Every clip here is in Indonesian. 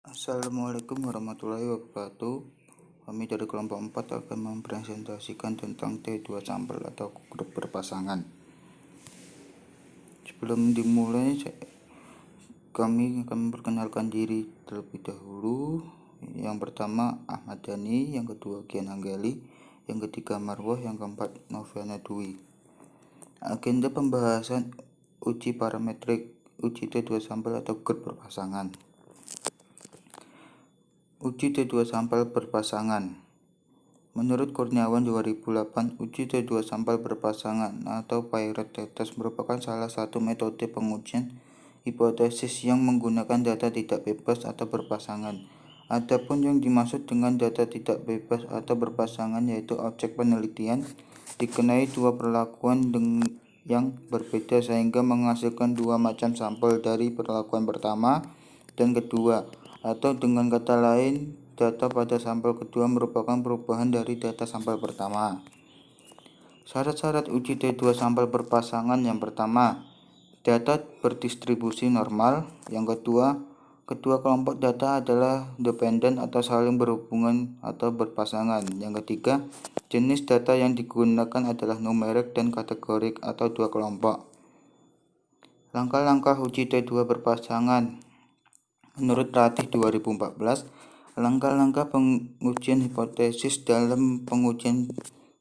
Assalamualaikum warahmatullahi wabarakatuh. Kami dari kelompok 4 akan mempresentasikan tentang T2 sampel atau grup berpasangan. Sebelum dimulai, kami akan memperkenalkan diri terlebih dahulu. Yang pertama Ahmad Dhani, yang kedua Gian Anggeli, yang ketiga Marwah, yang keempat Noviana Dwi. Agenda pembahasan uji parametrik uji T2 sampel atau grup berpasangan. Uji T2 sampel berpasangan. Menurut Kurniawan 2008, uji T2 sampel berpasangan atau paired test merupakan salah satu metode pengujian hipotesis yang menggunakan data tidak bebas atau berpasangan. Adapun yang dimaksud dengan data tidak bebas atau berpasangan yaitu objek penelitian dikenai dua perlakuan yang berbeda sehingga menghasilkan dua macam sampel dari perlakuan pertama dan kedua, atau dengan kata lain, data pada sampel kedua merupakan perubahan dari data sampel pertama. Syarat-syarat uji T2 sampel berpasangan: yang pertama, data berdistribusi normal. Yang kedua, kedua kelompok data adalah dependen atau saling berhubungan atau berpasangan. Yang ketiga, jenis data yang digunakan adalah numerik dan kategorik atau dua kelompok. Langkah-langkah uji T2 berpasangan. Menurut Ratih 2014, langkah-langkah pengujian hipotesis dalam pengujian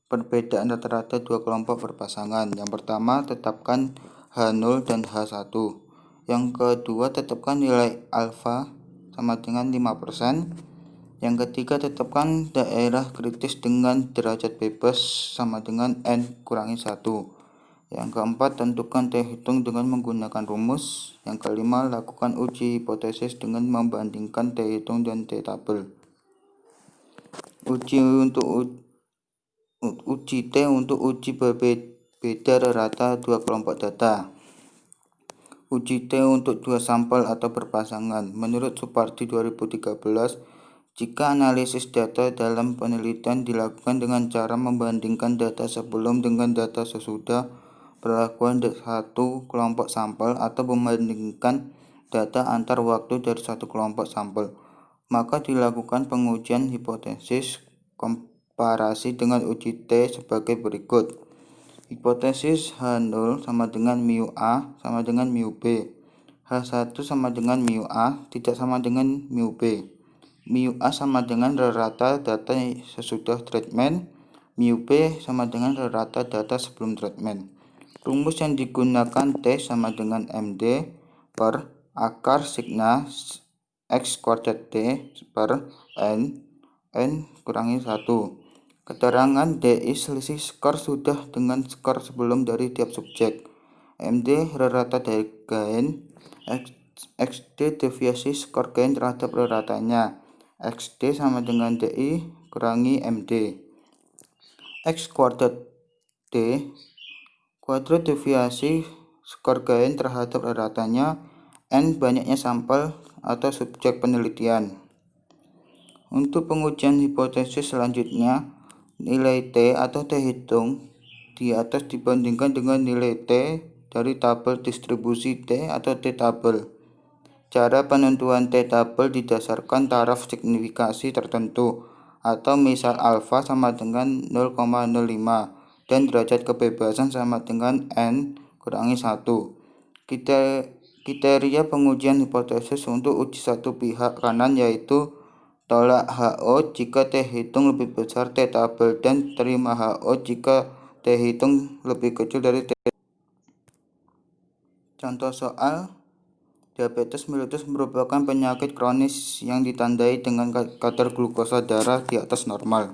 perbedaan rata-rata dua kelompok berpasangan. Yang pertama, tetapkan H0 dan H1. Yang kedua, tetapkan nilai alfa sama dengan 5%. Yang ketiga, tetapkan daerah kritis dengan derajat bebas sama dengan N kurangi 1. Yang keempat, tentukan T hitung dengan menggunakan rumus. Yang kelima, lakukan uji hipotesis dengan membandingkan T hitung dan T tabel. Uji T untuk uji berbeda rata dua kelompok data. Uji T untuk dua sampel atau berpasangan. Menurut Supardi 2013, jika analisis data dalam penelitian dilakukan dengan cara membandingkan data sebelum dengan data sesudah perlakuan satu kelompok sampel atau membandingkan data antar waktu dari satu kelompok sampel, maka dilakukan pengujian hipotesis komparasi dengan uji T sebagai berikut. Hipotesis H0 sama dengan mu A sama dengan mu B. H1 sama dengan mu A tidak sama dengan mu B. Mu A sama dengan rata data sesudah treatment. Mu B sama dengan rata data sebelum treatment. Rumus yang digunakan T sama dengan MD per akar sigma X kuadrat T per N kurangi 1. Keterangan DI selisih skor sudah dengan skor sebelum dari tiap subjek. MD rata dari gain, XD deviasi skor gain terhadap ratanya. XD sama dengan DI kurangi MD. X kuadrat D kuadrat deviasi skor gain terhadap ratanya. N banyaknya sampel atau subjek penelitian. Untuk pengujian hipotesis selanjutnya, nilai T atau T hitung di atas dibandingkan dengan nilai T dari tabel distribusi T atau T tabel. Cara penentuan T tabel didasarkan taraf signifikasi tertentu, atau misal alfa sama dengan 0,05 dan derajat kebebasan sama dengan N kurangi 1. Kriteria pengujian hipotesis untuk uji satu pihak kanan yaitu tolak HO jika T hitung lebih besar T tabel dan terima HO jika T hitung lebih kecil dari T. Contoh soal: diabetes mellitus merupakan penyakit kronis yang ditandai dengan kadar glukosa darah di atas normal.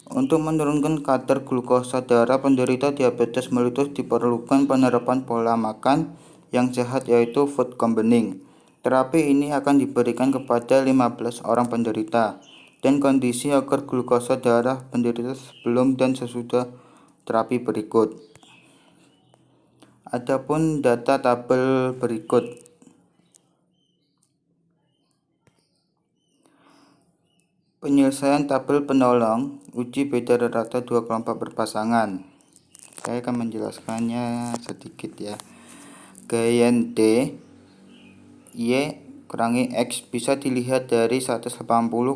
Untuk menurunkan kadar glukosa darah penderita diabetes mellitus diperlukan penerapan pola makan yang sehat yaitu food combining. Terapi ini akan diberikan kepada 15 orang penderita dan kondisi agar glukosa darah penderita sebelum dan sesudah terapi berikut. Adapun data tabel berikut. Penyelesaian tabel penolong uji beda rata dua kelompok berpasangan. Saya akan menjelaskannya sedikit ya. Gain D, Y kurangi X bisa dilihat dari 180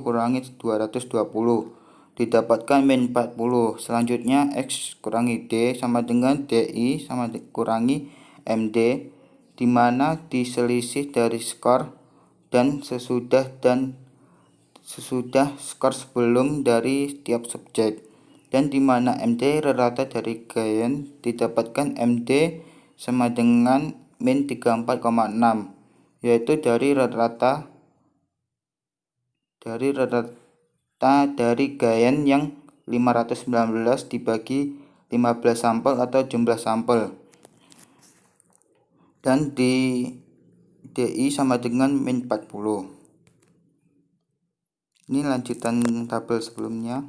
kurangi 220, didapatkan min 40. Selanjutnya X kurangi D sama dengan DI sama kurangi MD, di mana diselisih dari skor dan sesudah skor sebelum dari tiap subjek, dan di mana MD rata dari Gayen, didapatkan MD sama dengan min 34,6, yaitu dari rata dari Gayen yang 519 dibagi 15 sampel atau jumlah sampel, dan di DI sama dengan min 40. Ini lanjutan tabel sebelumnya.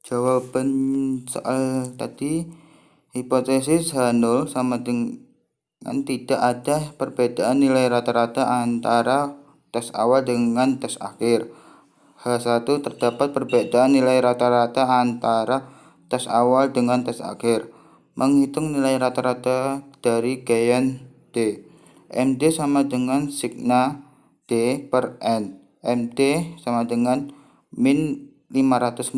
Jawaban soal tadi, hipotesis H0 sama dengan tidak ada perbedaan nilai rata-rata antara tes awal dengan tes akhir. H1 terdapat perbedaan nilai rata-rata antara tes awal dengan tes akhir. Menghitung nilai rata-rata dari Gayen D. MD sama dengan sigma D per N. MD sama dengan min 519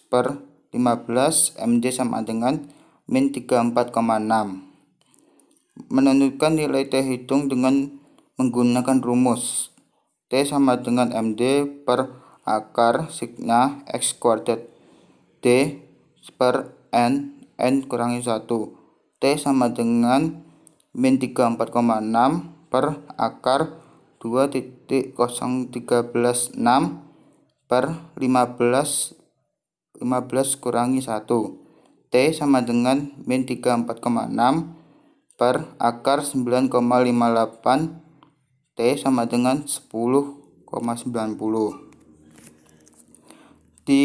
per 15. MD sama dengan min 34,6. Menentukan nilai T hitung dengan menggunakan rumus T sama dengan MD per akar sigma X kuadrat D per N kurangi 1. T sama dengan min 34,6 per akar 2.013.6 per 15 kurangi 1. T sama dengan min 34,6 per akar 9,58. T sama dengan 10,90. Di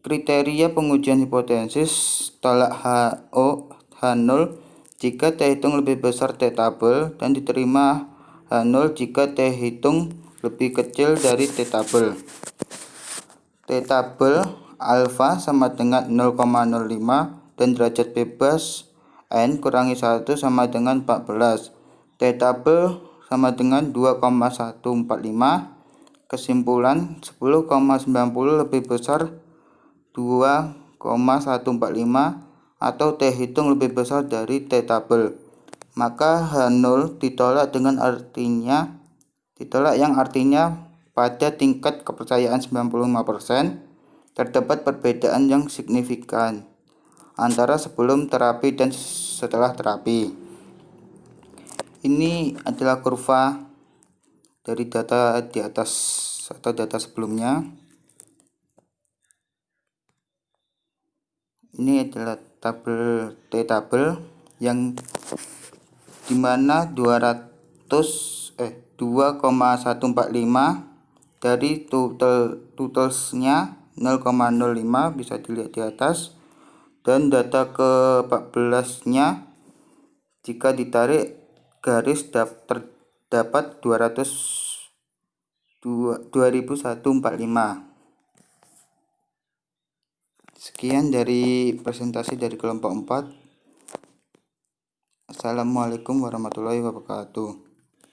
kriteria pengujian hipotesis tolak H0 jika T hitung lebih besar T tabel, dan diterima H0 jika T hitung lebih kecil dari T tabel. T tabel alfa sama dengan 0,05 dan derajat bebas N kurangi 1 sama dengan 14. T tabel sama dengan 2,145. Kesimpulan, 10,90 lebih besar 2,145 atau T hitung lebih besar dari T tabel. Maka H0 ditolak yang artinya pada tingkat kepercayaan 95% terdapat perbedaan yang signifikan antara sebelum terapi dan setelah terapi. Ini adalah kurva dari data di atas atau data sebelumnya. Ini adalah tabel T tabel yang dimana 2,145 dari totalsnya 0,05 bisa dilihat di atas, dan data ke 14 nya jika ditarik garis terdapat 2145. Sekian dari presentasi dari kelompok 4. Assalamualaikum warahmatullahi wabarakatuh.